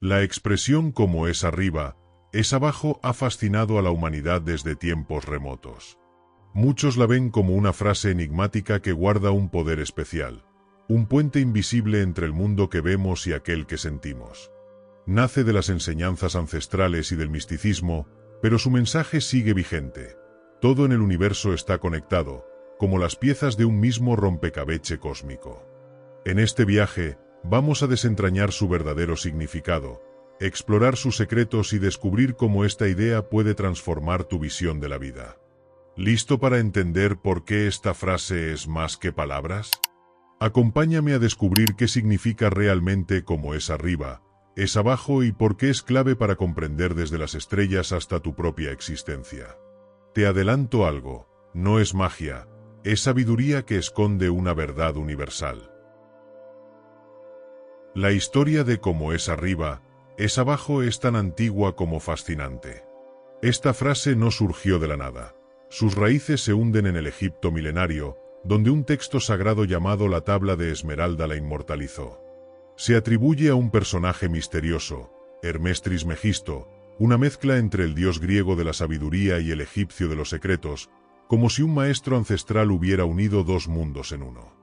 La expresión como es arriba, es abajo ha fascinado a la humanidad desde tiempos remotos. Muchos la ven como una frase enigmática que guarda un poder especial, un puente invisible entre el mundo que vemos y aquel que sentimos. Nace de las enseñanzas ancestrales y del misticismo, pero su mensaje sigue vigente. Todo en el universo está conectado, como las piezas de un mismo rompecabezas cósmico. En este viaje, vamos a desentrañar su verdadero significado, explorar sus secretos y descubrir cómo esta idea puede transformar tu visión de la vida. ¿Listo para entender por qué esta frase es más que palabras? Acompáñame a descubrir qué significa realmente como es arriba, es abajo y por qué es clave para comprender desde las estrellas hasta tu propia existencia. Te adelanto algo, no es magia, es sabiduría que esconde una verdad universal. La historia de cómo es arriba, es abajo es tan antigua como fascinante. Esta frase no surgió de la nada. Sus raíces se hunden en el Egipto milenario, donde un texto sagrado llamado la Tabla de Esmeralda la inmortalizó. Se atribuye a un personaje misterioso, Hermes Trismegisto, una mezcla entre el dios griego de la sabiduría y el egipcio de los secretos, como si un maestro ancestral hubiera unido dos mundos en uno.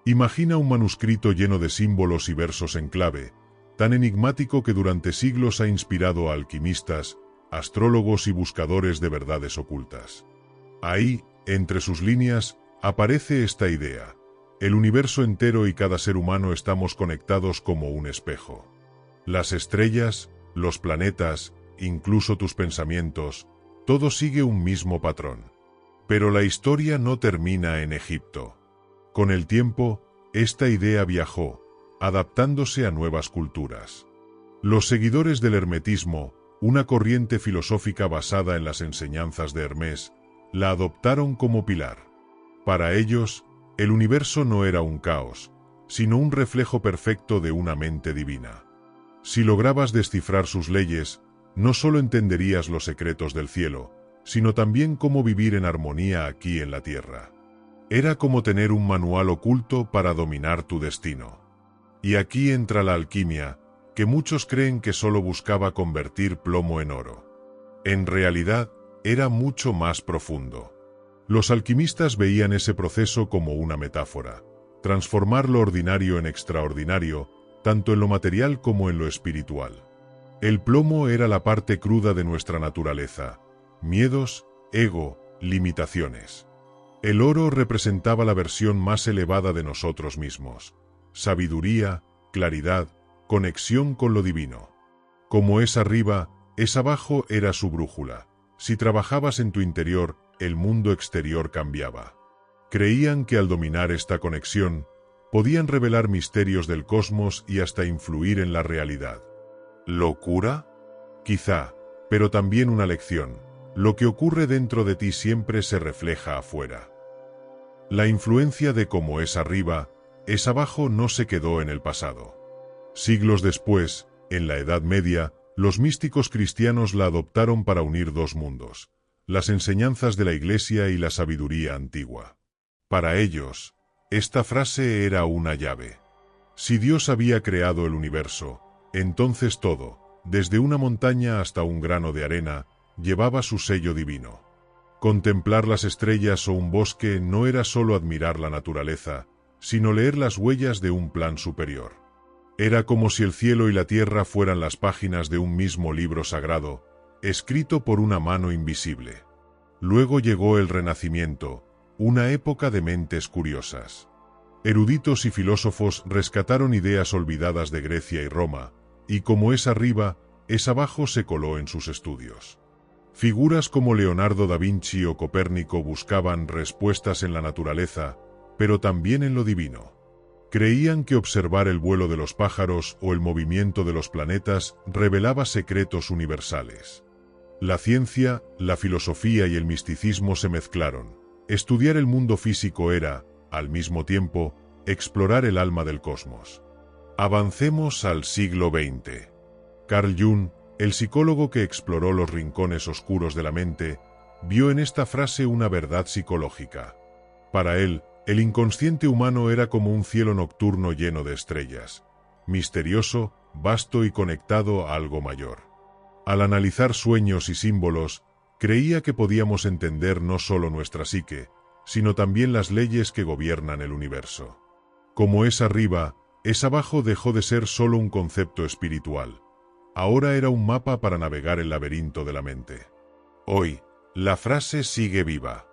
Imagina un manuscrito lleno de símbolos y versos en clave, tan enigmático que durante siglos ha inspirado a alquimistas, astrólogos y buscadores de verdades ocultas. Ahí, entre sus líneas, aparece esta idea. El universo entero y cada ser humano estamos conectados como un espejo. Las estrellas, los planetas, incluso tus pensamientos, todo sigue un mismo patrón. Pero la historia no termina en Egipto. Con el tiempo, esta idea viajó, adaptándose a nuevas culturas. Los seguidores del hermetismo, una corriente filosófica basada en las enseñanzas de Hermes, la adoptaron como pilar. Para ellos, el universo no era un caos, sino un reflejo perfecto de una mente divina. Si lograbas descifrar sus leyes, no solo entenderías los secretos del cielo, sino también cómo vivir en armonía aquí en la tierra. Era como tener un manual oculto para dominar tu destino. Y aquí entra la alquimia, que muchos creen que solo buscaba convertir plomo en oro. En realidad, era mucho más profundo. Los alquimistas veían ese proceso como una metáfora, transformar lo ordinario en extraordinario, tanto en lo material como en lo espiritual. El plomo era la parte cruda de nuestra naturaleza, miedos, ego, limitaciones. El oro representaba la versión más elevada de nosotros mismos, sabiduría, claridad, conexión con lo divino. Como es arriba, es abajo era su brújula. Si trabajabas en tu interior, el mundo exterior cambiaba. Creían que al dominar esta conexión, podían revelar misterios del cosmos y hasta influir en la realidad. ¿Locura? Quizá, pero también una lección. Lo que ocurre dentro de ti siempre se refleja afuera. La influencia de cómo es arriba, es abajo no se quedó en el pasado. Siglos después, en la Edad Media, los místicos cristianos la adoptaron para unir dos mundos, las enseñanzas de la Iglesia y la sabiduría antigua. Para ellos, esta frase era una llave. Si Dios había creado el universo, entonces todo, desde una montaña hasta un grano de arena, llevaba su sello divino. Contemplar las estrellas o un bosque no era solo admirar la naturaleza, sino leer las huellas de un plan superior. Era como si el cielo y la tierra fueran las páginas de un mismo libro sagrado, escrito por una mano invisible. Luego llegó el Renacimiento, una época de mentes curiosas. Eruditos y filósofos rescataron ideas olvidadas de Grecia y Roma, y como es arriba, es abajo se coló en sus estudios. Figuras como Leonardo da Vinci o Copérnico buscaban respuestas en la naturaleza, pero también en lo divino. Creían que observar el vuelo de los pájaros o el movimiento de los planetas revelaba secretos universales. La ciencia, la filosofía y el misticismo se mezclaron. Estudiar el mundo físico era, al mismo tiempo, explorar el alma del cosmos. Avancemos al siglo XX. Carl Jung, el psicólogo que exploró los rincones oscuros de la mente, vio en esta frase una verdad psicológica. Para él, el inconsciente humano era como un cielo nocturno lleno de estrellas, misterioso, vasto y conectado a algo mayor. Al analizar sueños y símbolos, creía que podíamos entender no solo nuestra psique, sino también las leyes que gobiernan el universo. Como es arriba, es abajo dejó de ser solo un concepto espiritual. Ahora era un mapa para navegar el laberinto de la mente. Hoy, la frase sigue viva.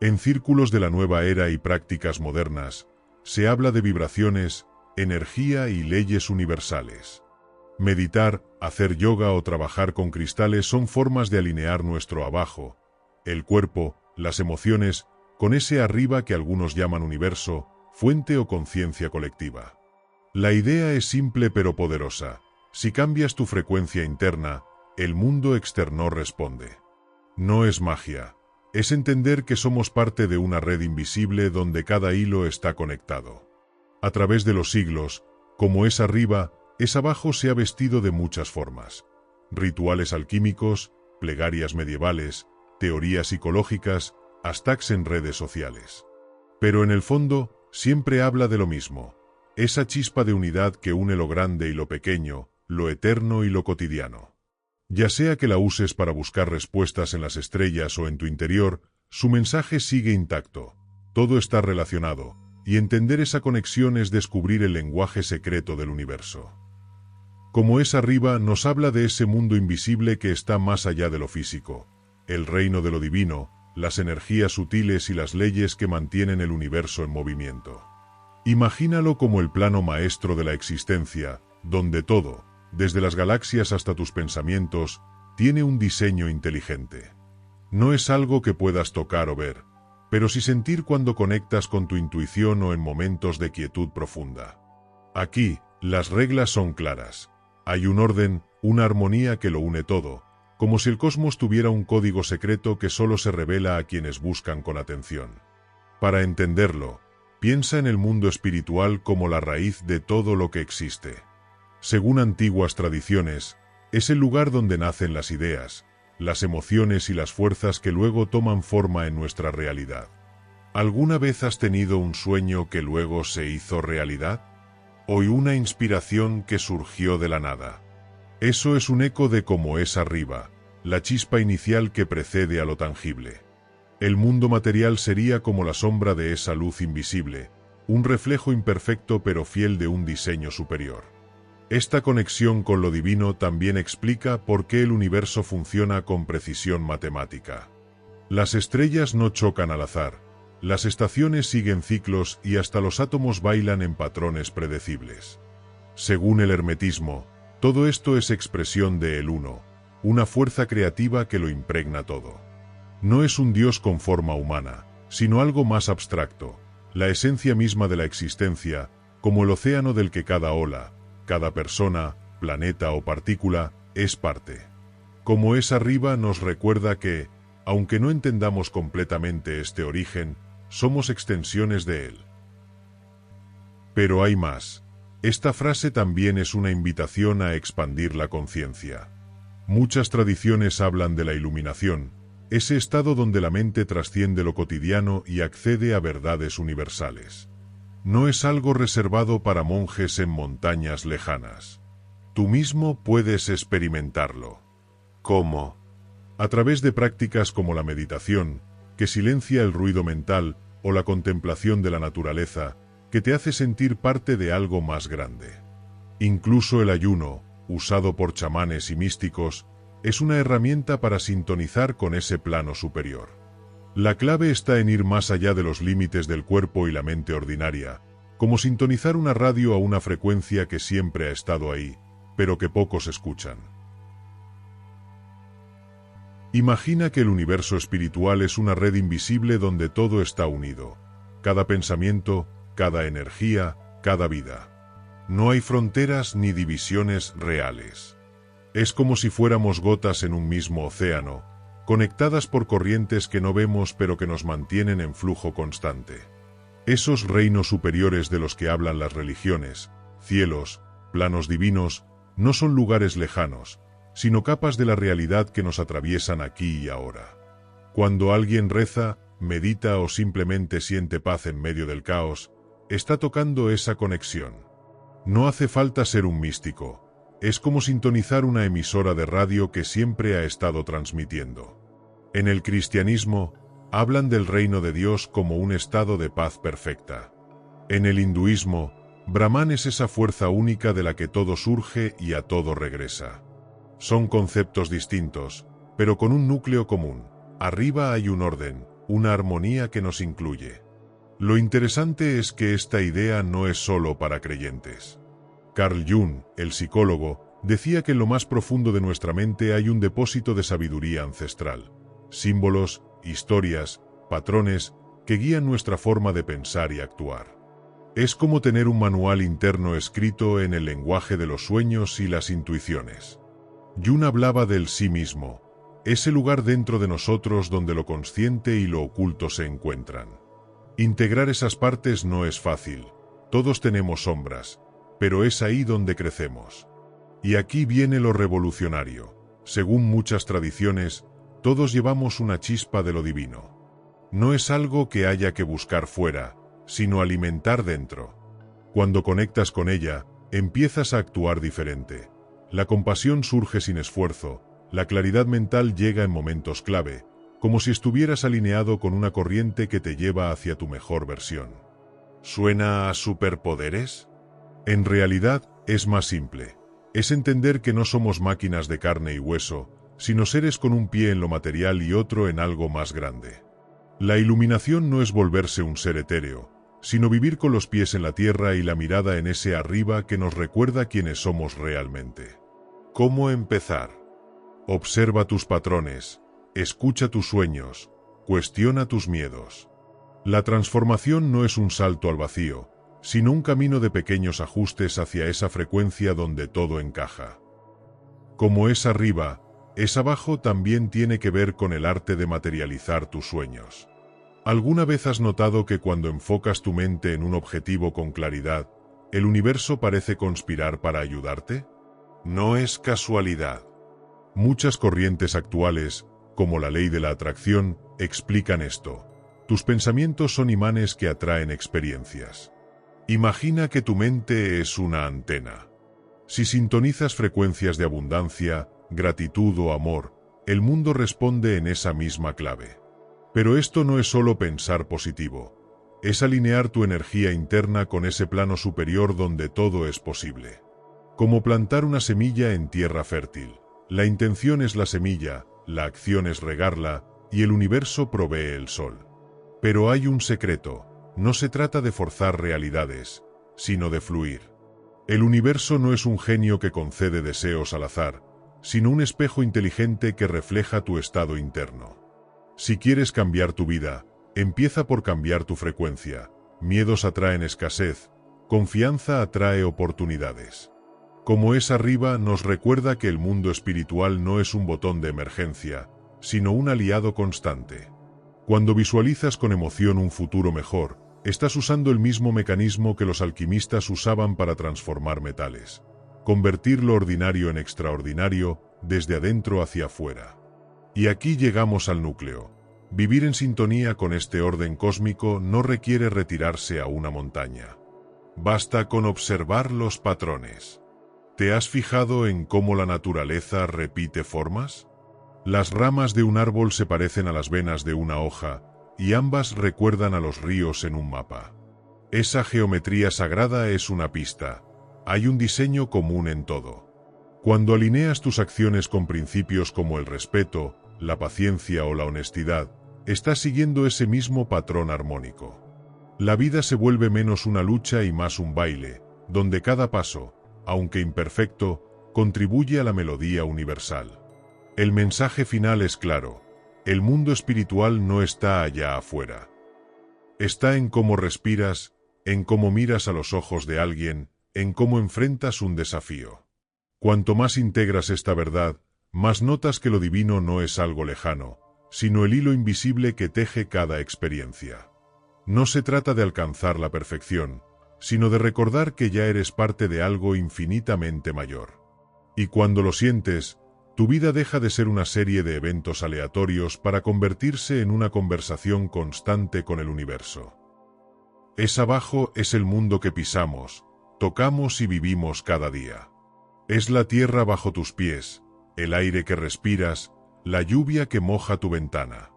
En círculos de la nueva era y prácticas modernas, se habla de vibraciones, energía y leyes universales. Meditar, hacer yoga o trabajar con cristales son formas de alinear nuestro abajo, el cuerpo, las emociones, con ese arriba que algunos llaman universo, fuente o conciencia colectiva. La idea es simple pero poderosa. Si cambias tu frecuencia interna, el mundo externo responde. No es magia. Es entender que somos parte de una red invisible donde cada hilo está conectado. A través de los siglos, como es arriba, es abajo se ha vestido de muchas formas. Rituales alquímicos, plegarias medievales, teorías psicológicas, hashtags en redes sociales. Pero en el fondo, siempre habla de lo mismo. Esa chispa de unidad que une lo grande y lo pequeño, lo eterno y lo cotidiano. Ya sea que la uses para buscar respuestas en las estrellas o en tu interior, su mensaje sigue intacto. Todo está relacionado, y entender esa conexión es descubrir el lenguaje secreto del universo. Como es arriba, nos habla de ese mundo invisible que está más allá de lo físico, el reino de lo divino, las energías sutiles y las leyes que mantienen el universo en movimiento. Imagínalo como el plano maestro de la existencia, donde todo, desde las galaxias hasta tus pensamientos, tiene un diseño inteligente. No es algo que puedas tocar o ver, pero sí sentir cuando conectas con tu intuición o en momentos de quietud profunda. Aquí, las reglas son claras. Hay un orden, una armonía que lo une todo, como si el cosmos tuviera un código secreto que solo se revela a quienes buscan con atención. Para entenderlo, piensa en el mundo espiritual como la raíz de todo lo que existe. Según antiguas tradiciones, es el lugar donde nacen las ideas, las emociones y las fuerzas que luego toman forma en nuestra realidad. ¿Alguna vez has tenido un sueño que luego se hizo realidad? ¿O una inspiración que surgió de la nada? Eso es un eco de cómo es arriba, la chispa inicial que precede a lo tangible. El mundo material sería como la sombra de esa luz invisible, un reflejo imperfecto pero fiel de un diseño superior. Esta conexión con lo divino también explica por qué el universo funciona con precisión matemática. Las estrellas no chocan al azar, las estaciones siguen ciclos y hasta los átomos bailan en patrones predecibles. Según el hermetismo, todo esto es expresión de el Uno, una fuerza creativa que lo impregna todo. No es un Dios con forma humana, sino algo más abstracto, la esencia misma de la existencia, como el océano del que cada ola, cada persona, planeta o partícula, es parte. Como es arriba nos recuerda que, aunque no entendamos completamente este origen, somos extensiones de él. Pero hay más. Esta frase también es una invitación a expandir la conciencia. Muchas tradiciones hablan de la iluminación, ese estado donde la mente trasciende lo cotidiano y accede a verdades universales. No es algo reservado para monjes en montañas lejanas. Tú mismo puedes experimentarlo. ¿Cómo? A través de prácticas como la meditación, que silencia el ruido mental, o la contemplación de la naturaleza, que te hace sentir parte de algo más grande. Incluso el ayuno, usado por chamanes y místicos, es una herramienta para sintonizar con ese plano superior. La clave está en ir más allá de los límites del cuerpo y la mente ordinaria, como sintonizar una radio a una frecuencia que siempre ha estado ahí, pero que pocos escuchan. Imagina que el universo espiritual es una red invisible donde todo está unido. Cada pensamiento, cada energía, cada vida. No hay fronteras ni divisiones reales. Es como si fuéramos gotas en un mismo océano, conectadas por corrientes que no vemos pero que nos mantienen en flujo constante. Esos reinos superiores de los que hablan las religiones, cielos, planos divinos, no son lugares lejanos, sino capas de la realidad que nos atraviesan aquí y ahora. Cuando alguien reza, medita o simplemente siente paz en medio del caos, está tocando esa conexión. No hace falta ser un místico, Es como sintonizar una emisora de radio que siempre ha estado transmitiendo. En el cristianismo, hablan del reino de Dios como un estado de paz perfecta. En el hinduismo, Brahman es esa fuerza única de la que todo surge y a todo regresa. Son conceptos distintos, pero con un núcleo común. Arriba hay un orden, una armonía que nos incluye. Lo interesante es que esta idea no es solo para creyentes. Carl Jung, el psicólogo, decía que en lo más profundo de nuestra mente hay un depósito de sabiduría ancestral. Símbolos, historias, patrones que guían nuestra forma de pensar y actuar. Es como tener un manual interno escrito en el lenguaje de los sueños y las intuiciones. Jung hablaba del sí mismo, ese lugar dentro de nosotros donde lo consciente y lo oculto se encuentran. Integrar esas partes no es fácil, todos tenemos sombras, pero es ahí donde crecemos. Y aquí viene lo revolucionario. Según muchas tradiciones, todos llevamos una chispa de lo divino. No es algo que haya que buscar fuera, sino alimentar dentro. Cuando conectas con ella, empiezas a actuar diferente. La compasión surge sin esfuerzo, la claridad mental llega en momentos clave, como si estuvieras alineado con una corriente que te lleva hacia tu mejor versión. ¿Suena a superpoderes? En realidad, es más simple. Es entender que no somos máquinas de carne y hueso, sino seres con un pie en lo material y otro en algo más grande. La iluminación no es volverse un ser etéreo, sino vivir con los pies en la tierra y la mirada en ese arriba que nos recuerda quiénes somos realmente. ¿Cómo empezar? Observa tus patrones, escucha tus sueños, cuestiona tus miedos. La transformación no es un salto al vacío, sino un camino de pequeños ajustes hacia esa frecuencia donde todo encaja. Como es arriba, es abajo también tiene que ver con el arte de materializar tus sueños. ¿Alguna vez has notado que cuando enfocas tu mente en un objetivo con claridad, el universo parece conspirar para ayudarte? No es casualidad. Muchas corrientes actuales, como la ley de la atracción, explican esto. Tus pensamientos son imanes que atraen experiencias. Imagina que tu mente es una antena. Si sintonizas frecuencias de abundancia, gratitud o amor, el mundo responde en esa misma clave. Pero esto no es solo pensar positivo, es alinear tu energía interna con ese plano superior donde todo es posible. Como plantar una semilla en tierra fértil. La intención es la semilla, la acción es regarla, y el universo provee el sol. Pero hay un secreto, no se trata de forzar realidades, sino de fluir. El universo no es un genio que concede deseos al azar, sino un espejo inteligente que refleja tu estado interno. Si quieres cambiar tu vida, empieza por cambiar tu frecuencia. Miedos atraen escasez, confianza atrae oportunidades. Como es arriba, nos recuerda que el mundo espiritual no es un botón de emergencia, sino un aliado constante. Cuando visualizas con emoción un futuro mejor, estás usando el mismo mecanismo que los alquimistas usaban para transformar metales. Convertir lo ordinario en extraordinario, desde adentro hacia afuera. Y aquí llegamos al núcleo. Vivir en sintonía con este orden cósmico no requiere retirarse a una montaña. Basta con observar los patrones. ¿Te has fijado en cómo la naturaleza repite formas? Las ramas de un árbol se parecen a las venas de una hoja, y ambas recuerdan a los ríos en un mapa. Esa geometría sagrada es una pista. Hay un diseño común en todo. Cuando alineas tus acciones con principios como el respeto, la paciencia o la honestidad, estás siguiendo ese mismo patrón armónico. La vida se vuelve menos una lucha y más un baile, donde cada paso, aunque imperfecto, contribuye a la melodía universal. El mensaje final es claro: el mundo espiritual no está allá afuera. Está en cómo respiras, en cómo miras a los ojos de alguien, en cómo enfrentas un desafío. Cuanto más integras esta verdad, más notas que lo divino no es algo lejano, sino el hilo invisible que teje cada experiencia. No se trata de alcanzar la perfección, sino de recordar que ya eres parte de algo infinitamente mayor. Y cuando lo sientes, tu vida deja de ser una serie de eventos aleatorios para convertirse en una conversación constante con el universo. Es abajo es el mundo que pisamos, tocamos y vivimos cada día. Es la tierra bajo tus pies, el aire que respiras, la lluvia que moja tu ventana.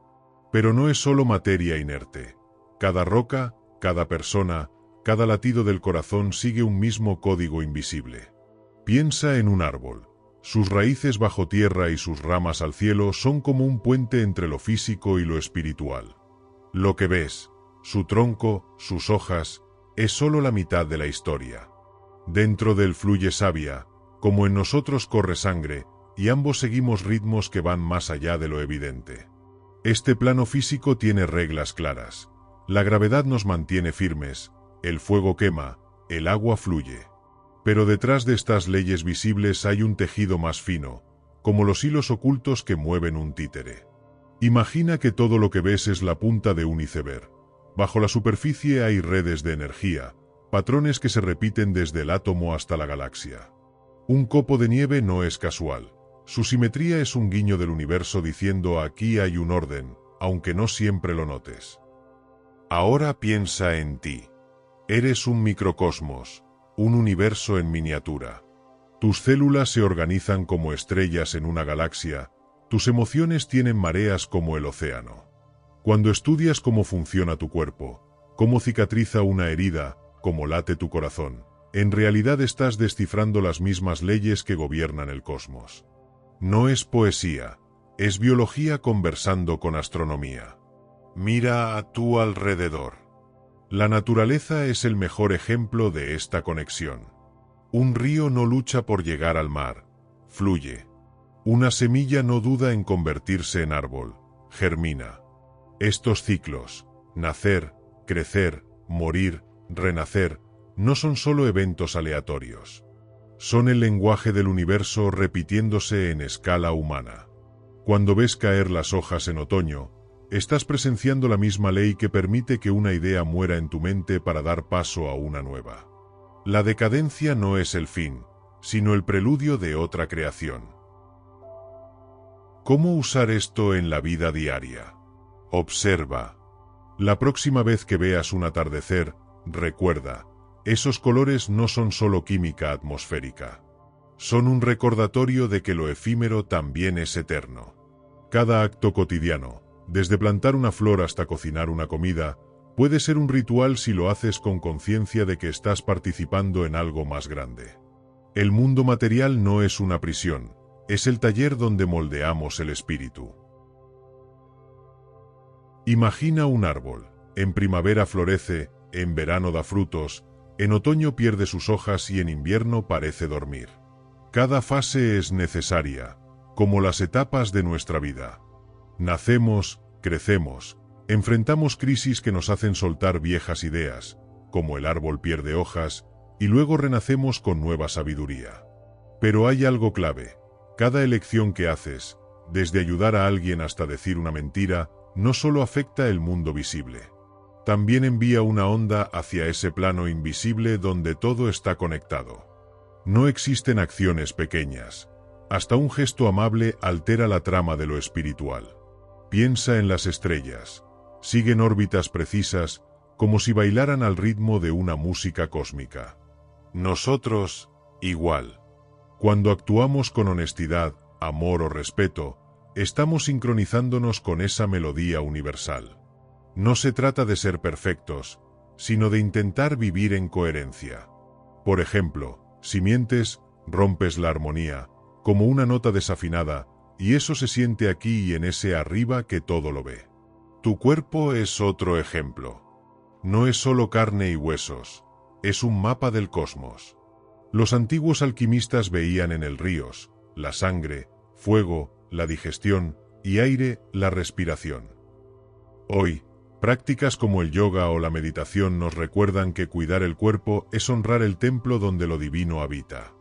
Pero no es solo materia inerte. Cada roca, cada persona, cada latido del corazón sigue un mismo código invisible. Piensa en un árbol. Sus raíces bajo tierra y sus ramas al cielo son como un puente entre lo físico y lo espiritual. Lo que ves, su tronco, sus hojas, es solo la mitad de la historia. Dentro de él fluye savia, como en nosotros corre sangre, y ambos seguimos ritmos que van más allá de lo evidente. Este plano físico tiene reglas claras. La gravedad nos mantiene firmes, el fuego quema, el agua fluye. Pero detrás de estas leyes visibles hay un tejido más fino, como los hilos ocultos que mueven un títere. Imagina que todo lo que ves es la punta de un iceberg. Bajo la superficie hay redes de energía, patrones que se repiten desde el átomo hasta la galaxia. Un copo de nieve no es casual. Su simetría es un guiño del universo diciendo aquí hay un orden, aunque no siempre lo notes. Ahora piensa en ti. Eres un microcosmos, un universo en miniatura. Tus células se organizan como estrellas en una galaxia, tus emociones tienen mareas como el océano. Cuando estudias cómo funciona tu cuerpo, cómo cicatriza una herida, cómo late tu corazón, en realidad estás descifrando las mismas leyes que gobiernan el cosmos. No es poesía, es biología conversando con astronomía. Mira a tu alrededor. La naturaleza es el mejor ejemplo de esta conexión. Un río no lucha por llegar al mar, fluye. Una semilla no duda en convertirse en árbol, germina. Estos ciclos, nacer, crecer, morir, renacer, no son solo eventos aleatorios. Son el lenguaje del universo repitiéndose en escala humana. Cuando ves caer las hojas en otoño, estás presenciando la misma ley que permite que una idea muera en tu mente para dar paso a una nueva. La decadencia no es el fin, sino el preludio de otra creación. ¿Cómo usar esto en la vida diaria? Observa. La próxima vez que veas un atardecer, recuerda, esos colores no son solo química atmosférica. Son un recordatorio de que lo efímero también es eterno. Cada acto cotidiano, desde plantar una flor hasta cocinar una comida, puede ser un ritual si lo haces con conciencia de que estás participando en algo más grande. El mundo material no es una prisión, es el taller donde moldeamos el espíritu. Imagina un árbol. En primavera florece, en verano da frutos, en otoño pierde sus hojas y en invierno parece dormir. Cada fase es necesaria, como las etapas de nuestra vida. Nacemos, crecemos, enfrentamos crisis que nos hacen soltar viejas ideas, como el árbol pierde hojas, y luego renacemos con nueva sabiduría. Pero hay algo clave. Cada elección que haces, desde ayudar a alguien hasta decir una mentira, no solo afecta el mundo visible. También envía una onda hacia ese plano invisible donde todo está conectado. No existen acciones pequeñas. Hasta un gesto amable altera la trama de lo espiritual. Piensa en las estrellas. Siguen órbitas precisas, como si bailaran al ritmo de una música cósmica. Nosotros, igual. Cuando actuamos con honestidad, amor o respeto, estamos sincronizándonos con esa melodía universal. No se trata de ser perfectos, sino de intentar vivir en coherencia. Por ejemplo, si mientes, rompes la armonía, como una nota desafinada, y eso se siente aquí y en ese arriba que todo lo ve. Tu cuerpo es otro ejemplo. No es solo carne y huesos, es un mapa del cosmos. Los antiguos alquimistas veían en el ríos, la sangre, fuego, la digestión, y aire, la respiración. Hoy, prácticas como el yoga o la meditación nos recuerdan que cuidar el cuerpo es honrar el templo donde lo divino habita.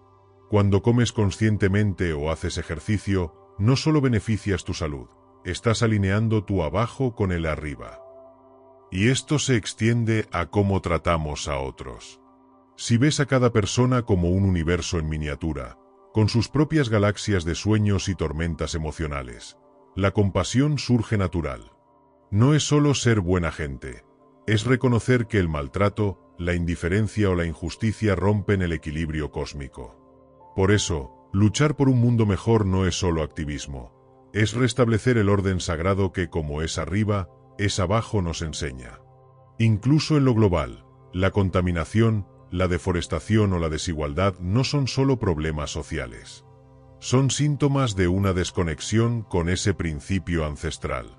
Cuando comes conscientemente o haces ejercicio, no solo beneficias tu salud, estás alineando tu abajo con el arriba. Y esto se extiende a cómo tratamos a otros. Si ves a cada persona como un universo en miniatura, con sus propias galaxias de sueños y tormentas emocionales, la compasión surge natural. No es solo ser buena gente, es reconocer que el maltrato, la indiferencia o la injusticia rompen el equilibrio cósmico. Por eso, luchar por un mundo mejor no es solo activismo, es restablecer el orden sagrado que, como es arriba, es abajo nos enseña. Incluso en lo global, la contaminación, la deforestación o la desigualdad no son solo problemas sociales. Son síntomas de una desconexión con ese principio ancestral.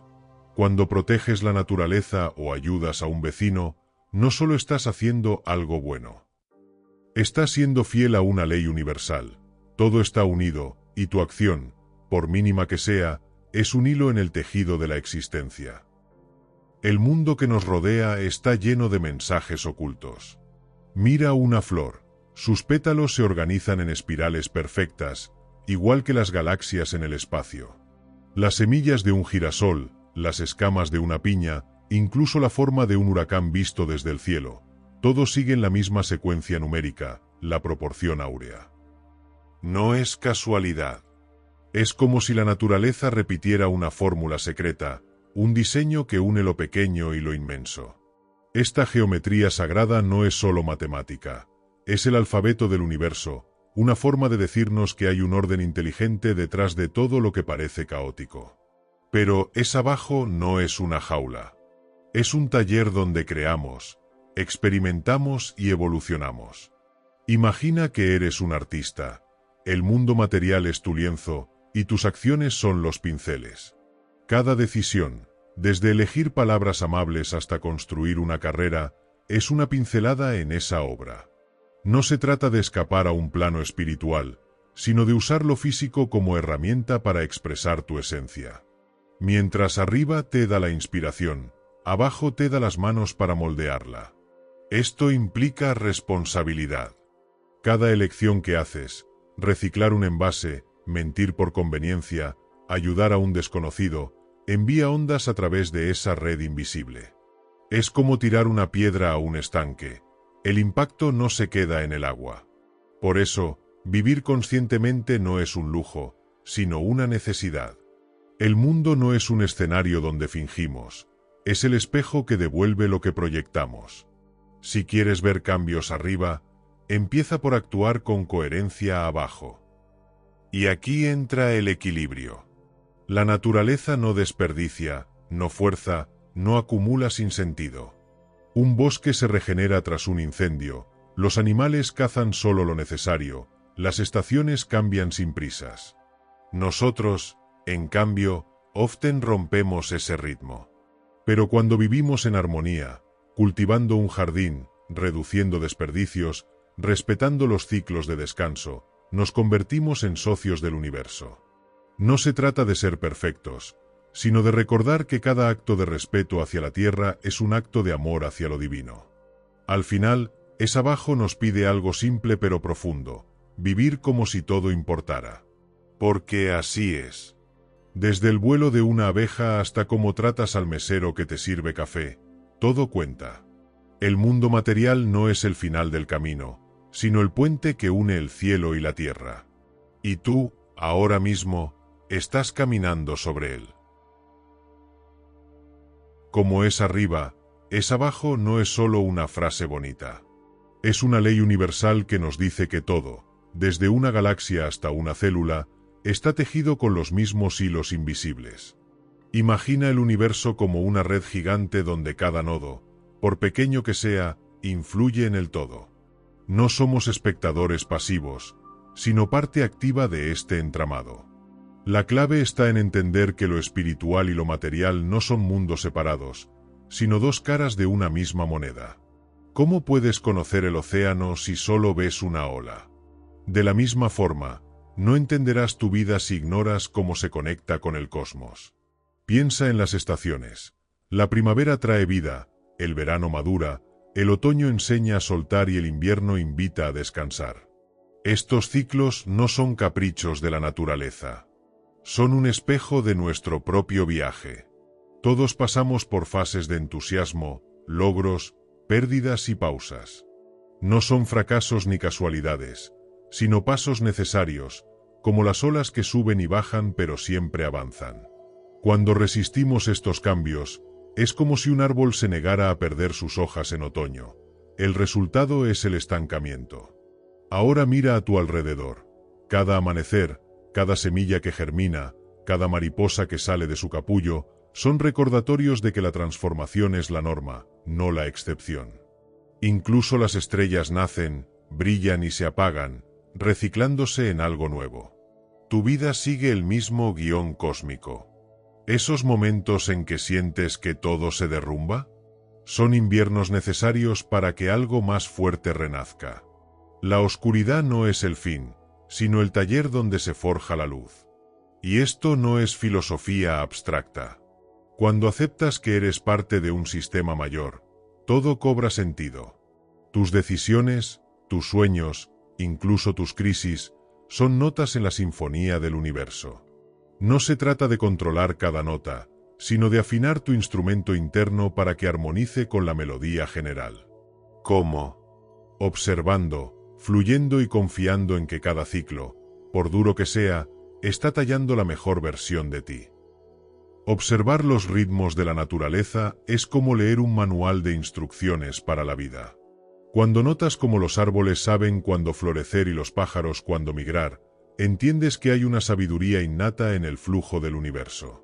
Cuando proteges la naturaleza o ayudas a un vecino, no solo estás haciendo algo bueno. Estás siendo fiel a una ley universal. Todo está unido, y tu acción, por mínima que sea, es un hilo en el tejido de la existencia. El mundo que nos rodea está lleno de mensajes ocultos. Mira una flor. Sus pétalos se organizan en espirales perfectas, igual que las galaxias en el espacio. Las semillas de un girasol, las escamas de una piña, incluso la forma de un huracán visto desde el cielo, todos siguen la misma secuencia numérica, la proporción áurea. No es casualidad. Es como si la naturaleza repitiera una fórmula secreta, un diseño que une lo pequeño y lo inmenso. Esta geometría sagrada no es solo matemática, es el alfabeto del universo, una forma de decirnos que hay un orden inteligente detrás de todo lo que parece caótico. Pero es abajo no es una jaula. Es un taller donde creamos, experimentamos y evolucionamos. Imagina que eres un artista. El mundo material es tu lienzo, y tus acciones son los pinceles. Cada decisión, desde elegir palabras amables hasta construir una carrera, es una pincelada en esa obra. No se trata de escapar a un plano espiritual, sino de usar lo físico como herramienta para expresar tu esencia. Mientras arriba te da la inspiración, abajo te da las manos para moldearla. Esto implica responsabilidad. Cada elección que haces, reciclar un envase, mentir por conveniencia, ayudar a un desconocido, envía ondas a través de esa red invisible. Es como tirar una piedra a un estanque. El impacto no se queda en el agua. Por eso, vivir conscientemente no es un lujo, sino una necesidad. El mundo no es un escenario donde fingimos, es el espejo que devuelve lo que proyectamos. Si quieres ver cambios arriba, empieza por actuar con coherencia abajo. Y aquí entra el equilibrio. La naturaleza no desperdicia, no fuerza, no acumula sin sentido. Un bosque se regenera tras un incendio, los animales cazan solo lo necesario, las estaciones cambian sin prisas. Nosotros, en cambio, often rompemos ese ritmo. Pero cuando vivimos en armonía, cultivando un jardín, reduciendo desperdicios, respetando los ciclos de descanso, nos convertimos en socios del universo. No se trata de ser perfectos, sino de recordar que cada acto de respeto hacia la tierra es un acto de amor hacia lo divino. Al final, esa abajo nos pide algo simple pero profundo, vivir como si todo importara. Porque así es. Desde el vuelo de una abeja hasta cómo tratas al mesero que te sirve café, todo cuenta. El mundo material no es el final del camino, sino el puente que une el cielo y la tierra. Y tú, ahora mismo, estás caminando sobre él. Como es arriba, es abajo no es solo una frase bonita. Es una ley universal que nos dice que todo, desde una galaxia hasta una célula, está tejido con los mismos hilos invisibles. Imagina el universo como una red gigante donde cada nodo, por pequeño que sea, influye en el todo. No somos espectadores pasivos, sino parte activa de este entramado. La clave está en entender que lo espiritual y lo material no son mundos separados, sino dos caras de una misma moneda. ¿Cómo puedes conocer el océano si solo ves una ola? De la misma forma, no entenderás tu vida si ignoras cómo se conecta con el cosmos. Piensa en las estaciones. La primavera trae vida, el verano madura, el otoño enseña a soltar y el invierno invita a descansar. Estos ciclos no son caprichos de la naturaleza. Son un espejo de nuestro propio viaje. Todos pasamos por fases de entusiasmo, logros, pérdidas y pausas. No son fracasos ni casualidades, sino pasos necesarios, como las olas que suben y bajan pero siempre avanzan. Cuando resistimos estos cambios, es como si un árbol se negara a perder sus hojas en otoño. El resultado es el estancamiento. Ahora mira a tu alrededor. Cada amanecer, cada semilla que germina, cada mariposa que sale de su capullo, son recordatorios de que la transformación es la norma, no la excepción. Incluso las estrellas nacen, brillan y se apagan, reciclándose en algo nuevo. Tu vida sigue el mismo guión cósmico. ¿Esos momentos en que sientes que todo se derrumba? Son inviernos necesarios para que algo más fuerte renazca. La oscuridad no es el fin, sino el taller donde se forja la luz. Y esto no es filosofía abstracta. Cuando aceptas que eres parte de un sistema mayor, todo cobra sentido. Tus decisiones, tus sueños, incluso tus crisis, son notas en la sinfonía del universo. No se trata de controlar cada nota, sino de afinar tu instrumento interno para que armonice con la melodía general. ¿Cómo? Observando, fluyendo y confiando en que cada ciclo, por duro que sea, está tallando la mejor versión de ti. Observar los ritmos de la naturaleza es como leer un manual de instrucciones para la vida. Cuando notas cómo los árboles saben cuándo florecer y los pájaros cuándo migrar, entiendes que hay una sabiduría innata en el flujo del universo.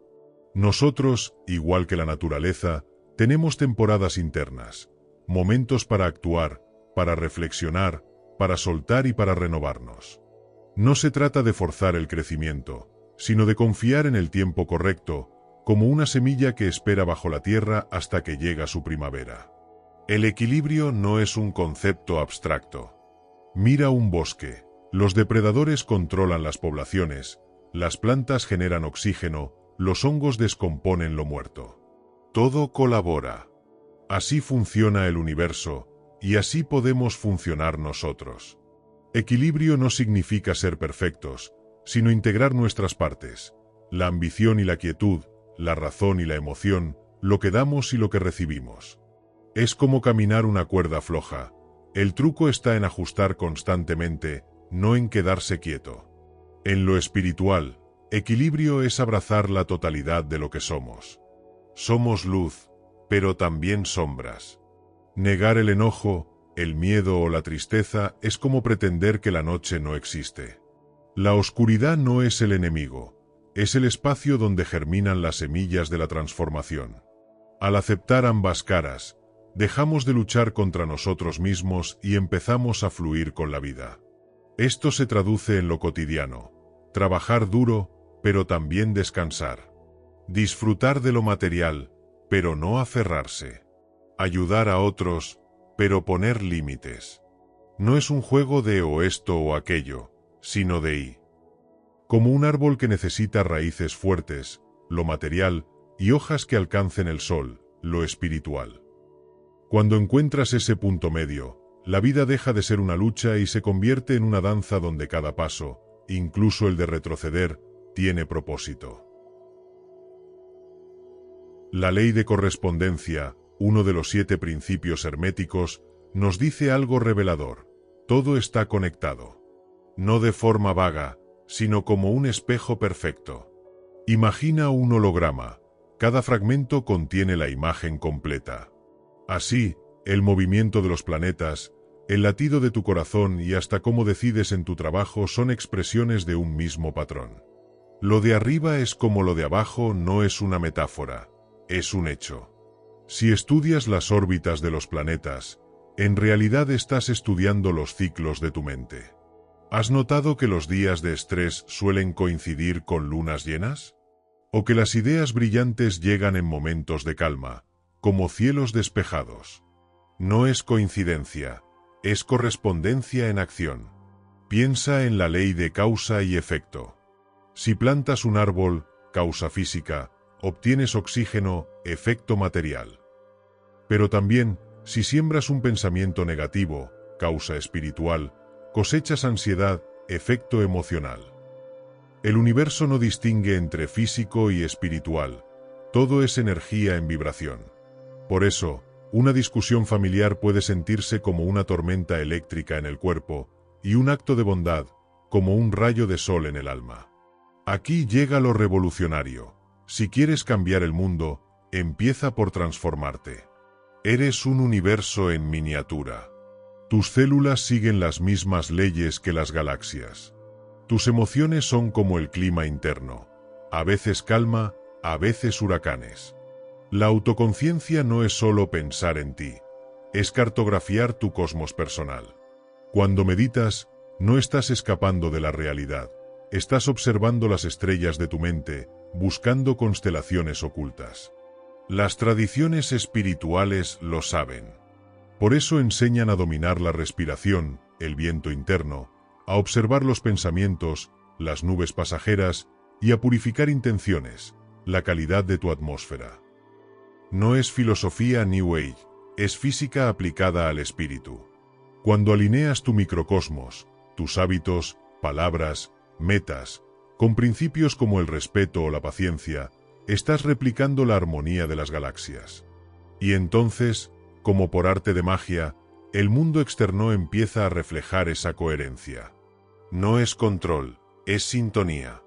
Nosotros, igual que la naturaleza, tenemos temporadas internas, momentos para actuar, para reflexionar, para soltar y para renovarnos. No se trata de forzar el crecimiento, sino de confiar en el tiempo correcto, como una semilla que espera bajo la tierra hasta que llega su primavera. El equilibrio no es un concepto abstracto. Mira un bosque. Los depredadores controlan las poblaciones, las plantas generan oxígeno, los hongos descomponen lo muerto. Todo colabora. Así funciona el universo, y así podemos funcionar nosotros. Equilibrio no significa ser perfectos, sino integrar nuestras partes, la ambición y la quietud, la razón y la emoción, lo que damos y lo que recibimos. Es como caminar una cuerda floja. El truco está en ajustar constantemente, no en quedarse quieto. En lo espiritual, equilibrio es abrazar la totalidad de lo que somos. Somos luz, pero también sombras. Negar el enojo, el miedo o la tristeza es como pretender que la noche no existe. La oscuridad no es el enemigo, es el espacio donde germinan las semillas de la transformación. Al aceptar ambas caras, dejamos de luchar contra nosotros mismos y empezamos a fluir con la vida. Esto se traduce en lo cotidiano: trabajar duro, pero también descansar. Disfrutar de lo material, pero no aferrarse. Ayudar a otros, pero poner límites. No es un juego de o esto o aquello, sino de y. Como un árbol que necesita raíces fuertes, lo material, y hojas que alcancen el sol, lo espiritual. Cuando encuentras ese punto medio, la vida deja de ser una lucha y se convierte en una danza donde cada paso, incluso el de retroceder, tiene propósito. La ley de correspondencia, uno de los 7 principios herméticos, nos dice algo revelador: todo está conectado. No de forma vaga, sino como un espejo perfecto. Imagina un holograma. Cada fragmento contiene la imagen completa. Así, el movimiento de los planetas, el latido de tu corazón y hasta cómo decides en tu trabajo son expresiones de un mismo patrón. Lo de arriba es como lo de abajo, no es una metáfora, es un hecho. Si estudias las órbitas de los planetas, en realidad estás estudiando los ciclos de tu mente. ¿Has notado que los días de estrés suelen coincidir con lunas llenas? ¿O que las ideas brillantes llegan en momentos de calma, como cielos despejados? No es coincidencia, es correspondencia en acción. Piensa en la ley de causa y efecto. Si plantas un árbol, causa física, obtienes oxígeno, efecto material. Pero también, si siembras un pensamiento negativo, causa espiritual, cosechas ansiedad, efecto emocional. El universo no distingue entre físico y espiritual, todo es energía en vibración. Por eso, una discusión familiar puede sentirse como una tormenta eléctrica en el cuerpo, y un acto de bondad, como un rayo de sol en el alma. Aquí llega lo revolucionario. Si quieres cambiar el mundo, empieza por transformarte. Eres un universo en miniatura. Tus células siguen las mismas leyes que las galaxias. Tus emociones son como el clima interno, a veces calma, a veces huracanes. La autoconciencia no es solo pensar en ti, es cartografiar tu cosmos personal. Cuando meditas, no estás escapando de la realidad, estás observando las estrellas de tu mente, buscando constelaciones ocultas. Las tradiciones espirituales lo saben. Por eso enseñan a dominar la respiración, el viento interno, a observar los pensamientos, las nubes pasajeras y a purificar intenciones, la calidad de tu atmósfera. No es filosofía New Age, es física aplicada al espíritu. Cuando alineas tu microcosmos, tus hábitos, palabras, metas, con principios como el respeto o la paciencia, estás replicando la armonía de las galaxias. Y entonces, como por arte de magia, el mundo externo empieza a reflejar esa coherencia. No es control, es sintonía.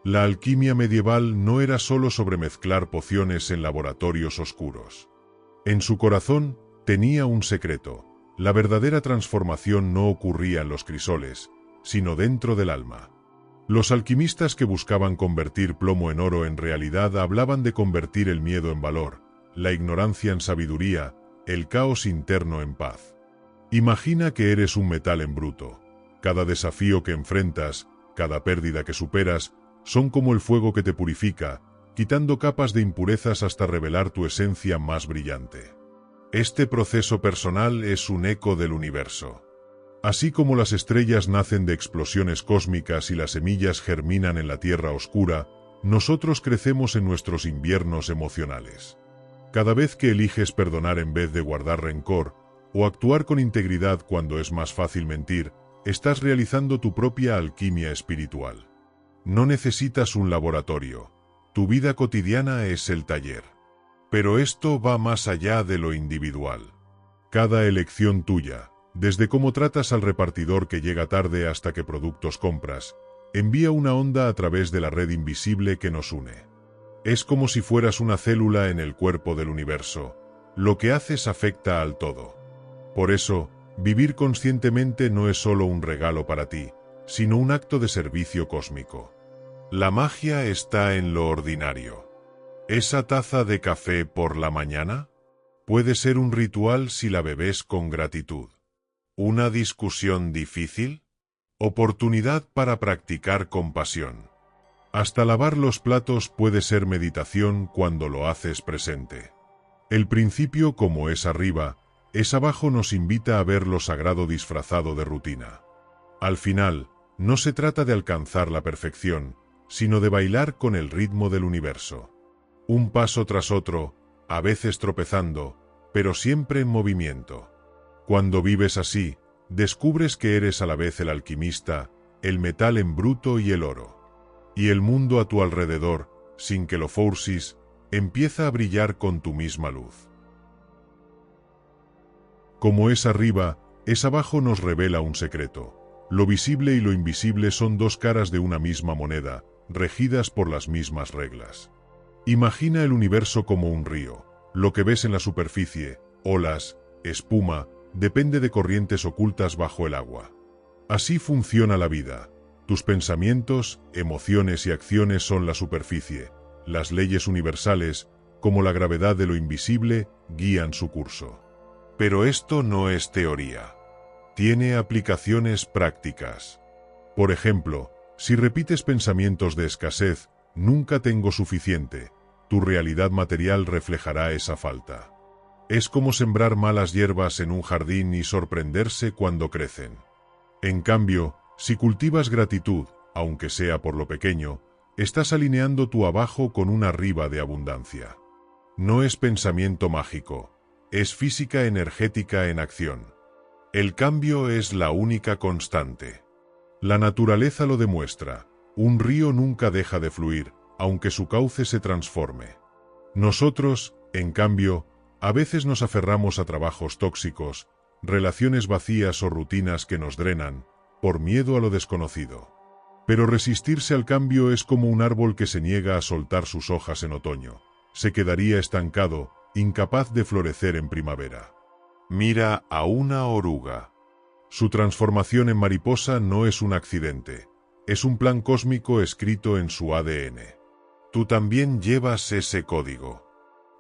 La alquimia medieval no era solo sobre mezclar pociones en laboratorios oscuros. En su corazón tenía un secreto. La verdadera transformación no ocurría en los crisoles, sino dentro del alma. Los alquimistas que buscaban convertir plomo en oro en realidad hablaban de convertir el miedo en valor, la ignorancia en sabiduría, el caos interno en paz. Imagina que eres un metal en bruto. Cada desafío que enfrentas, cada pérdida que superas, son como el fuego que te purifica, quitando capas de impurezas hasta revelar tu esencia más brillante. Este proceso personal es un eco del universo. Así como las estrellas nacen de explosiones cósmicas y las semillas germinan en la tierra oscura, nosotros crecemos en nuestros inviernos emocionales. Cada vez que eliges perdonar en vez de guardar rencor, o actuar con integridad cuando es más fácil mentir, estás realizando tu propia alquimia espiritual. No necesitas un laboratorio. Tu vida cotidiana es el taller. Pero esto va más allá de lo individual. Cada elección tuya, desde cómo tratas al repartidor que llega tarde hasta qué productos compras, envía una onda a través de la red invisible que nos une. Es como si fueras una célula en el cuerpo del universo. Lo que haces afecta al todo. Por eso, vivir conscientemente no es solo un regalo para ti, sino un acto de servicio cósmico. La magia está en lo ordinario. ¿Esa taza de café por la mañana? Puede ser un ritual si la bebes con gratitud. ¿Una discusión difícil? Oportunidad para practicar compasión. Hasta lavar los platos puede ser meditación cuando lo haces presente. El principio como es arriba, es abajo nos invita a ver lo sagrado disfrazado de rutina. Al final, no se trata de alcanzar la perfección, sino de bailar con el ritmo del universo. Un paso tras otro, a veces tropezando, pero siempre en movimiento. Cuando vives así, descubres que eres a la vez el alquimista, el metal en bruto y el oro. Y el mundo a tu alrededor, sin que lo forces, empieza a brillar con tu misma luz. Como es arriba, es abajo nos revela un secreto. Lo visible y lo invisible son dos caras de una misma moneda, regidas por las mismas reglas. Imagina el universo como un río. Lo que ves en la superficie, olas, espuma, depende de corrientes ocultas bajo el agua. Así funciona la vida. Tus pensamientos, emociones y acciones son la superficie. Las leyes universales, como la gravedad de lo invisible, guían su curso. Pero esto no es teoría. Tiene aplicaciones prácticas. Por ejemplo, si repites pensamientos de escasez, nunca tengo suficiente, tu realidad material reflejará esa falta. Es como sembrar malas hierbas en un jardín y sorprenderse cuando crecen. En cambio, si cultivas gratitud, aunque sea por lo pequeño, estás alineando tu abajo con un arriba de abundancia. No es pensamiento mágico, es física energética en acción. El cambio es la única constante. La naturaleza lo demuestra, un río nunca deja de fluir, aunque su cauce se transforme. Nosotros, en cambio, a veces nos aferramos a trabajos tóxicos, relaciones vacías o rutinas que nos drenan, por miedo a lo desconocido. Pero resistirse al cambio es como un árbol que se niega a soltar sus hojas en otoño. Se quedaría estancado, incapaz de florecer en primavera. Mira a una oruga. Su transformación en mariposa no es un accidente, Es un plan cósmico escrito en su ADN. Tú también llevas ese código.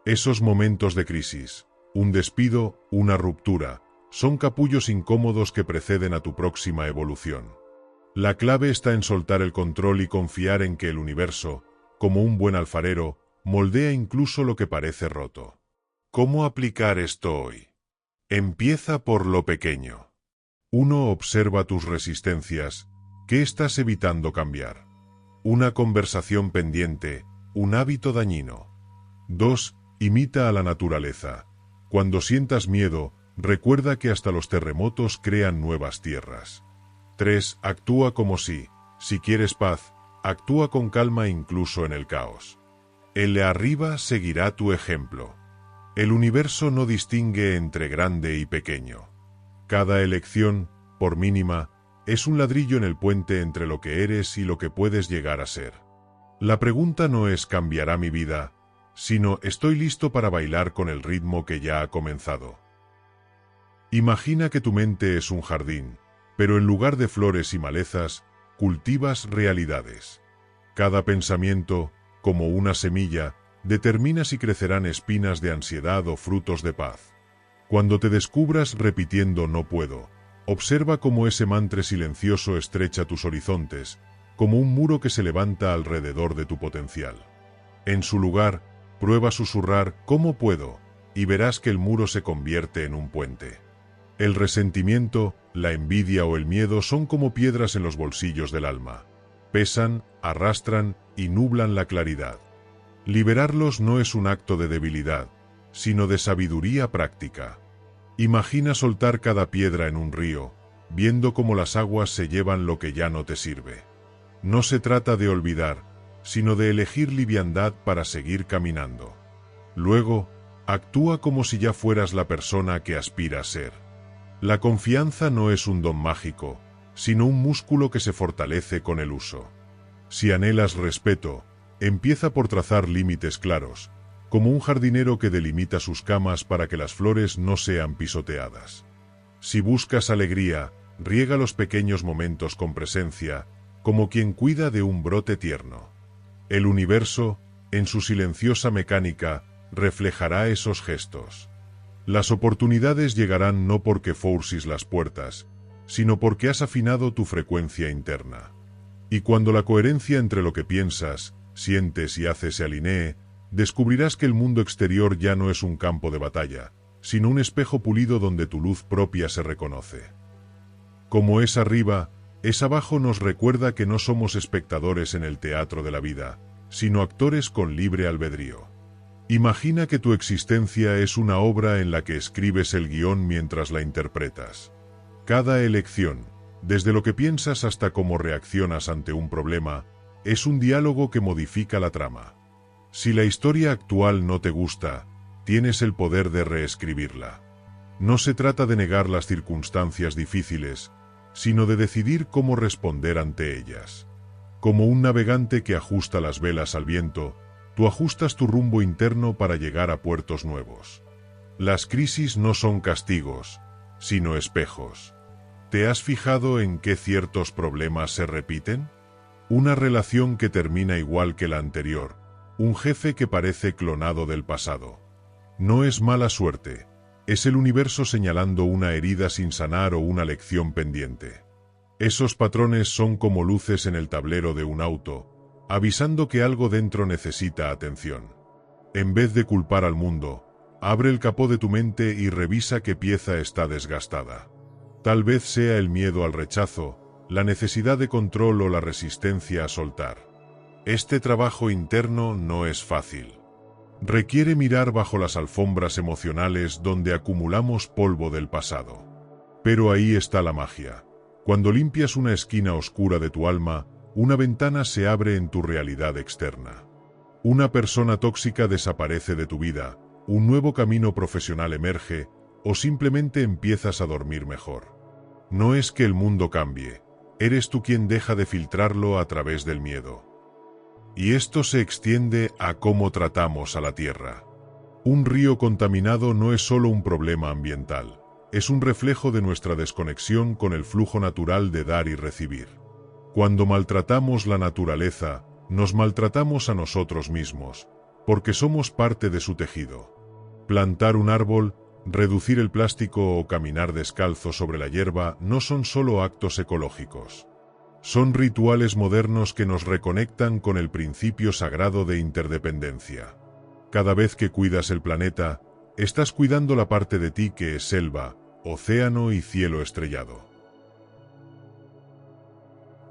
Esos momentos de crisis, un despido, una ruptura, son capullos incómodos que preceden a tu próxima evolución. La clave está en soltar el control y confiar en que el universo, como un buen alfarero, moldea incluso lo que parece roto. ¿Cómo aplicar esto hoy? Empieza por lo pequeño. 1. Observa tus resistencias. ¿Qué estás evitando cambiar? Una conversación pendiente, un hábito dañino. 2. Imita a la naturaleza. Cuando sientas miedo, recuerda que hasta los terremotos crean nuevas tierras. 3. Actúa como si quieres paz, actúa con calma incluso en el caos. El de arriba seguirá tu ejemplo. El universo no distingue entre grande y pequeño. Cada elección, por mínima, es un ladrillo en el puente entre lo que eres y lo que puedes llegar a ser. La pregunta no es ¿cambiará mi vida?, sino ¿estoy listo para bailar con el ritmo que ya ha comenzado? Imagina que tu mente es un jardín, pero en lugar de flores y malezas, cultivas realidades. Cada pensamiento, como una semilla, determina si crecerán espinas de ansiedad o frutos de paz. Cuando te descubras repitiendo no puedo, observa cómo ese mantra silencioso estrecha tus horizontes, como un muro que se levanta alrededor de tu potencial. En su lugar, prueba a susurrar ¿cómo puedo? Y verás que el muro se convierte en un puente. El resentimiento, la envidia o el miedo son como piedras en los bolsillos del alma. Pesan, arrastran y nublan la claridad. Liberarlos no es un acto de debilidad, sino de sabiduría práctica. Imagina soltar cada piedra en un río, viendo cómo las aguas se llevan lo que ya no te sirve. No se trata de olvidar, sino de elegir liviandad para seguir caminando. Luego, actúa como si ya fueras la persona que aspira a ser. La confianza no es un don mágico, sino un músculo que se fortalece con el uso. Si anhelas respeto, empieza por trazar límites claros, como un jardinero que delimita sus camas para que las flores no sean pisoteadas. Si buscas alegría, riega los pequeños momentos con presencia, como quien cuida de un brote tierno. El universo, en su silenciosa mecánica, reflejará esos gestos. Las oportunidades llegarán no porque forcis las puertas, sino porque has afinado tu frecuencia interna. Y cuando la coherencia entre lo que piensas, sientes y haces se alinee, descubrirás que el mundo exterior ya no es un campo de batalla, sino un espejo pulido donde tu luz propia se reconoce. Como es arriba, es abajo nos recuerda que no somos espectadores en el teatro de la vida, sino actores con libre albedrío. Imagina que tu existencia es una obra en la que escribes el guión mientras la interpretas. Cada elección, desde lo que piensas hasta cómo reaccionas ante un problema, es un diálogo que modifica la trama. Si la historia actual no te gusta, tienes el poder de reescribirla. No se trata de negar las circunstancias difíciles, sino de decidir cómo responder ante ellas. Como un navegante que ajusta las velas al viento, tú ajustas tu rumbo interno para llegar a puertos nuevos. Las crisis no son castigos, sino espejos. ¿Te has fijado en qué ciertos problemas se repiten? Una relación que termina igual que la anterior, un jefe que parece clonado del pasado. No es mala suerte, es el universo señalando una herida sin sanar o una lección pendiente. Esos patrones son como luces en el tablero de un auto, avisando que algo dentro necesita atención. En vez de culpar al mundo, abre el capó de tu mente y revisa qué pieza está desgastada. Tal vez sea el miedo al rechazo, la necesidad de control o la resistencia a soltar. Este trabajo interno no es fácil. Requiere mirar bajo las alfombras emocionales donde acumulamos polvo del pasado. Pero ahí está la magia. Cuando limpias una esquina oscura de tu alma, una ventana se abre en tu realidad externa. Una persona tóxica desaparece de tu vida, un nuevo camino profesional emerge, o simplemente empiezas a dormir mejor. No es que el mundo cambie, eres tú quien deja de filtrarlo a través del miedo. Y esto se extiende a cómo tratamos a la tierra. Un río contaminado no es solo un problema ambiental, es un reflejo de nuestra desconexión con el flujo natural de dar y recibir. Cuando maltratamos la naturaleza, nos maltratamos a nosotros mismos, porque somos parte de su tejido. Plantar un árbol, reducir el plástico o caminar descalzo sobre la hierba no son solo actos ecológicos. Son rituales modernos que nos reconectan con el principio sagrado de interdependencia. Cada vez que cuidas el planeta, estás cuidando la parte de ti que es selva, océano y cielo estrellado.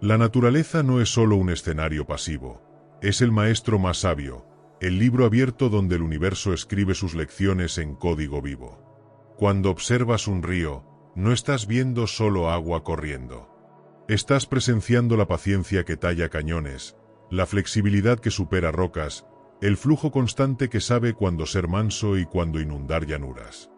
La naturaleza no es solo un escenario pasivo, es el maestro más sabio, el libro abierto donde el universo escribe sus lecciones en código vivo. Cuando observas un río, no estás viendo solo agua corriendo. Estás presenciando la paciencia que talla cañones, la flexibilidad que supera rocas, el flujo constante que sabe cuándo ser manso y cuándo inundar llanuras.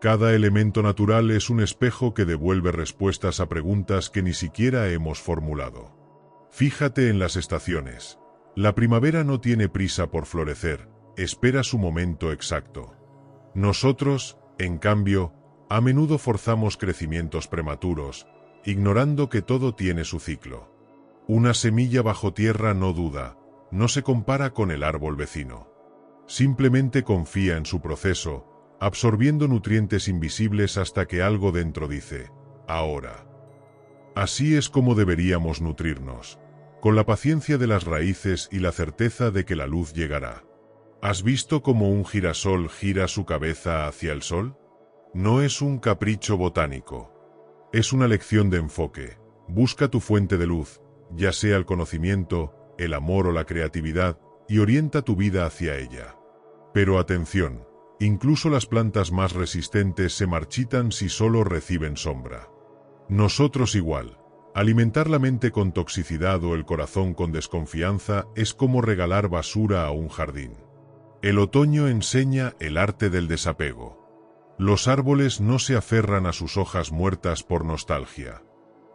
Cada elemento natural es un espejo que devuelve respuestas a preguntas que ni siquiera hemos formulado. Fíjate en las estaciones. La primavera no tiene prisa por florecer, espera su momento exacto. Nosotros, en cambio, a menudo forzamos crecimientos prematuros, ignorando que todo tiene su ciclo. Una semilla bajo tierra no duda, no se compara con el árbol vecino. Simplemente confía en su proceso, absorbiendo nutrientes invisibles hasta que algo dentro dice, ahora. Así es como deberíamos nutrirnos, con la paciencia de las raíces y la certeza de que la luz llegará. ¿Has visto cómo un girasol gira su cabeza hacia el sol? No es un capricho botánico. Es una lección de enfoque. Busca tu fuente de luz, ya sea el conocimiento, el amor o la creatividad, y orienta tu vida hacia ella. Pero atención, incluso las plantas más resistentes se marchitan si solo reciben sombra. Nosotros igual. Alimentar la mente con toxicidad o el corazón con desconfianza es como regalar basura a un jardín. El otoño enseña el arte del desapego. Los árboles no se aferran a sus hojas muertas por nostalgia.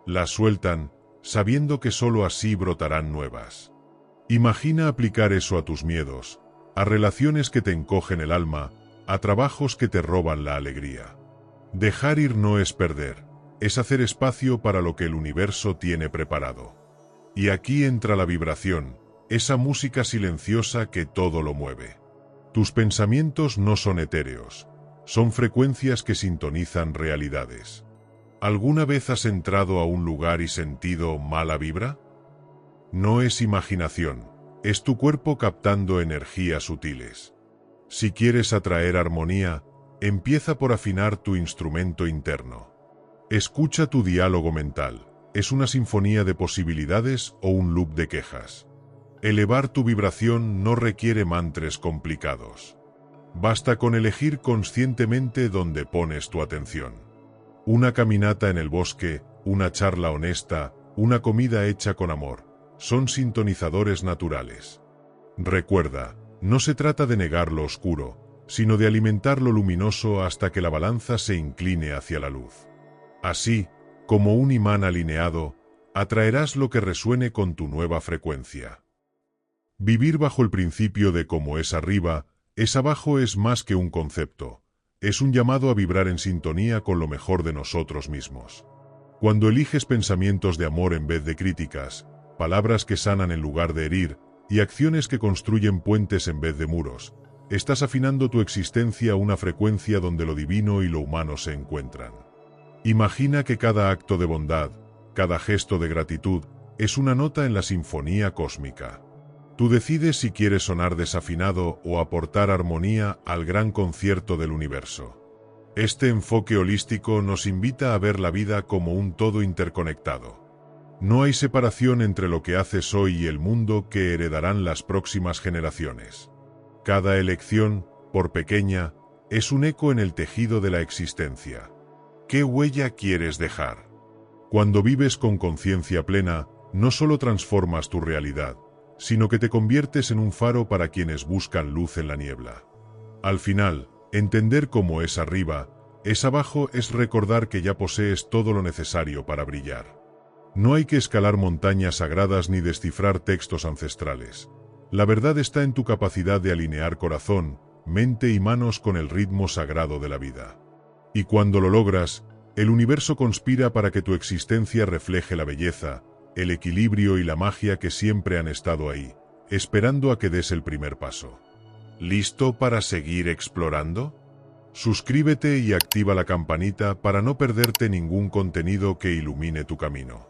Las sueltan, sabiendo que solo así brotarán nuevas. Imagina aplicar eso a tus miedos, a relaciones que te encogen el alma, a trabajos que te roban la alegría. Dejar ir no es perder, es hacer espacio para lo que el universo tiene preparado. Y aquí entra la vibración, esa música silenciosa que todo lo mueve. Tus pensamientos no son etéreos, son frecuencias que sintonizan realidades. ¿Alguna vez has entrado a un lugar y sentido mala vibra? No es imaginación, es tu cuerpo captando energías sutiles. Si quieres atraer armonía, empieza por afinar tu instrumento interno. Escucha tu diálogo mental, ¿es una sinfonía de posibilidades o un loop de quejas? Elevar tu vibración no requiere mantras complicados. Basta con elegir conscientemente dónde pones tu atención. Una caminata en el bosque, una charla honesta, una comida hecha con amor, son sintonizadores naturales. Recuerda, no se trata de negar lo oscuro, sino de alimentar lo luminoso hasta que la balanza se incline hacia la luz. Así, como un imán alineado, atraerás lo que resuene con tu nueva frecuencia. Vivir bajo el principio de como es arriba, es abajo es más que un concepto, es un llamado a vibrar en sintonía con lo mejor de nosotros mismos. Cuando eliges pensamientos de amor en vez de críticas, palabras que sanan en lugar de herir, y acciones que construyen puentes en vez de muros, estás afinando tu existencia a una frecuencia donde lo divino y lo humano se encuentran. Imagina que cada acto de bondad, cada gesto de gratitud, es una nota en la sinfonía cósmica. Tú decides si quieres sonar desafinado o aportar armonía al gran concierto del universo. Este enfoque holístico nos invita a ver la vida como un todo interconectado. No hay separación entre lo que haces hoy y el mundo que heredarán las próximas generaciones. Cada elección, por pequeña, es un eco en el tejido de la existencia. ¿Qué huella quieres dejar? Cuando vives con conciencia plena, no solo transformas tu realidad, sino que te conviertes en un faro para quienes buscan luz en la niebla. Al final, entender cómo es arriba, es abajo es recordar que ya posees todo lo necesario para brillar. No hay que escalar montañas sagradas ni descifrar textos ancestrales. La verdad está en tu capacidad de alinear corazón, mente y manos con el ritmo sagrado de la vida. Y cuando lo logras, el universo conspira para que tu existencia refleje la belleza, el equilibrio y la magia que siempre han estado ahí, esperando a que des el primer paso. ¿Listo para seguir explorando? Suscríbete y activa la campanita para no perderte ningún contenido que ilumine tu camino.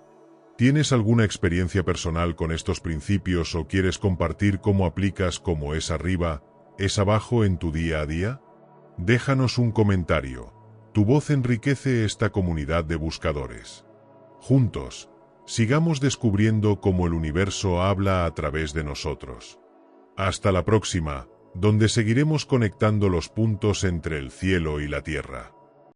¿Tienes alguna experiencia personal con estos principios o quieres compartir cómo aplicas como es arriba, es abajo en tu día a día? Déjanos un comentario. Tu voz enriquece esta comunidad de buscadores. Juntos, sigamos descubriendo cómo el universo habla a través de nosotros. Hasta la próxima, donde seguiremos conectando los puntos entre el cielo y la tierra.